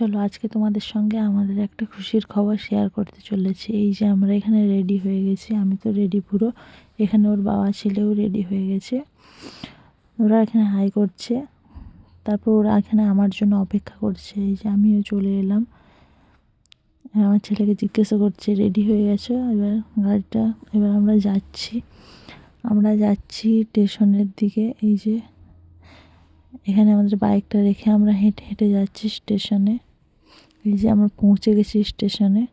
চলো আজকে তোমাদের সঙ্গে আমাদের একটা খুশির খবর শেয়ার করতে চলেছি। এই যে আমরা এখানে রেডি হয়ে গেছি, আমি তো রেডি পুরো, এখানে ওর বাবা ছেলেও রেডি হয়ে গেছে। ওরা এখানে হাই করছে, তারপর ওরা এখানে আমার জন্য অপেক্ষা করছে। এই যে আমিও চলে এলাম, আমার ছেলেকে জিজ্ঞাসা করছে রেডি হয়ে গেছো, এবার গাড়িটা, এবার আমরা যাচ্ছি স্টেশনের দিকে। এই যে এখানে আমাদের বাইকটা রেখে আমরা হেঁটে হেঁটে যাচ্ছি স্টেশনে। এই যে আমরা পৌঁছে গেছি স্টেশনে,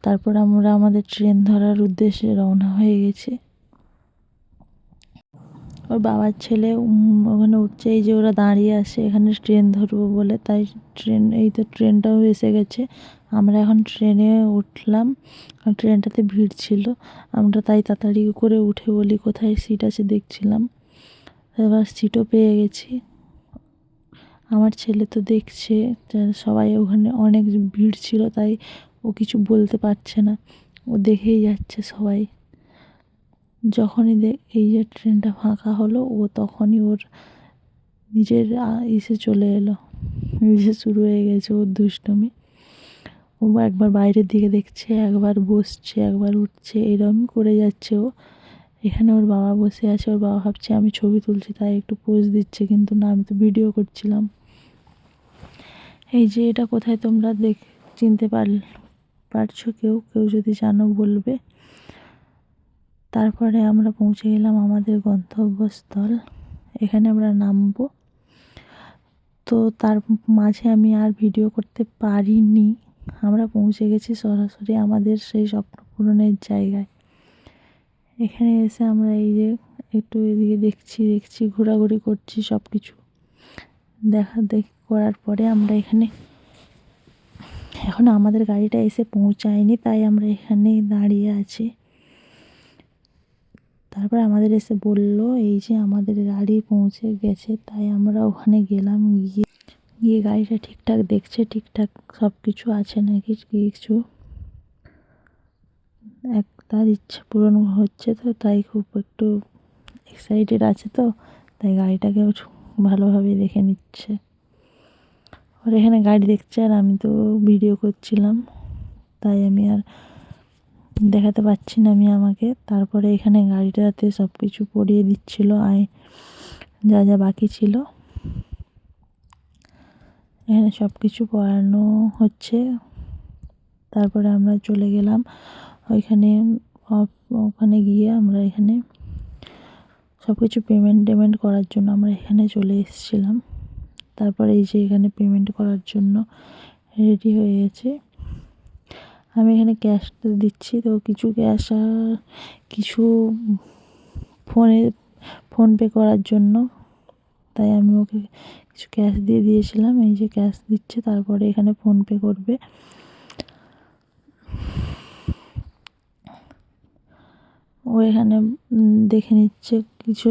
তারপর আমরা আমাদের ট্রেন ধরার উদ্দেশ্যে রওনা হয়ে গেছি। ওর বাবার ছেলে ওখানে উঠছে, এই যে ওরা দাঁড়িয়ে আছে এখানে ট্রেন ধরবো বলে, তাই এই তো ট্রেনটাও এসে গেছে। আমরা এখন ট্রেনে উঠলাম, ট্রেনটাতে ভিড় ছিল, আমরা তাই তাড়াতাড়ি করে উঠে বলি কোথায় সিট আছে দেখছিলাম, এবার সিটও পেয়ে গেছি। আমার ছেলে তো দেখছে সবাই ওখানে অনেক ভিড় ছিল, তাই ও কিছু বলতে পারছে না, ও দেখেই যাচ্ছে সবাই। যখনই এই যে ট্রেনটা ফাঁকা হলো, ও তখনই ওর নিজের ইসে চলে এলো, ইসে শুরু হয়ে গেছে ওর দুষ্টুমি। ও একবার বাইরের দিকে দেখছে, একবার বসছে, একবার উঠছে, এরকম করে যাচ্ছে ও। এখানে ওর বাবা বসে আছে, ওর বাবা ভাবছে আমি ছবি তুলছি তাই একটু পোজ দিচ্ছে, কিন্তু না, আমি তো ভিডিও করছিলাম। এই যে এটা কোথায় তোমরা চিনতে পারছো, কেউ যদি জানো বলবে। তারপরে আমরা পৌঁছে গেলাম আমাদের গন্তব্যস্থল, এখানে আমরা নামবো। তো তার মাঝে আমি আর ভিডিও করতে পারিনি, আমরা পৌঁছে গেছি সরাসরি আমাদের সেই স্বপ্ন পূরণের জায়গায়। এখানে এসে আমরা এই যে একটু এদিকে দেখছি ঘোরাঘুরি করছি, সব কিছু দেখি করার পরে আমরা এখন আমাদের গাড়িটা এসে পৌঁছায়নি, তাই আমরা এখানে দাঁড়িয়ে আছি। তারপর আমাদের এসে বলল এই যে আমাদের গাড়ি পৌঁছে গেছে, তাই আমরা ওখানে গেলাম। গিয়ে গাড়িটা ঠিকঠাক দেখছে, ঠিকঠাক সব কিছু আছে নাকি, কিছু তার ইচ্ছা পূরণ হচ্ছে, তো তাই খুব একটু এক্সাইটেড আছে, তো তাই গাড়িটাকে ভালোভাবে দেখে নিচ্ছে। আর এখানে গাড়ি দেখছে, আর আমি তো ভিডিও করছিলাম, তাই আমি আর দেখাতে পারছি না আমি আমাকে। তারপরে এখানে গাড়িটাতে সব কিছু পরিয়ে দিচ্ছিল, যা যা বাকি ছিল এখানে সব কিছু পরানো হচ্ছে। তারপরে আমরা চলে গেলাম ওখানে গিয়ে আমরা এখানে সব কিছু পেমেন্ট করার জন্য আমরা এখানে চলে এসেছিলাম। তারপরে এই যে এখানে পেমেন্ট করার জন্য রেডি হয়ে গেছে। আমি এখানে ক্যাশ দিচ্ছি, তো কিছু ক্যাশ আর কিছু ফোনপে করার জন্য, তাই আমি ওকে কিছু ক্যাশ দিয়ে দিয়েছিলাম। এই যে ক্যাশ দিচ্ছে, তারপরে এখানে ফোনপে করবে। ও এখানে দেখে নিচ্ছে কিছু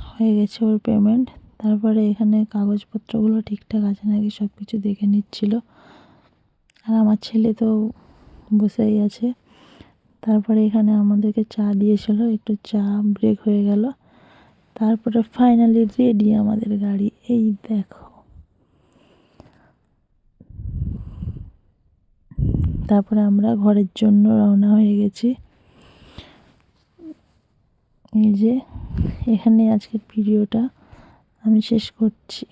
হয়ে গেছে ওর পেমেন্ট। তারপরে এখানে কাগজপত্রগুলো ঠিকঠাক আছে নাকি সব কিছু দেখে নিচ্ছিল, আর আমার ছেলে তো বসেই আছে। তারপরে এখানে আমাদেরকে চা দিয়েছিল, একটু চা ব্রেক হয়ে গেল। তারপরে ফাইনালি রেডি আমাদের গাড়ি, এই দেখো। তারপরে আমরা ঘরের জন্য রওনা হয়ে গেছি। এই যে এখানে আজকের ভিডিওটা আমি শেষ করছি।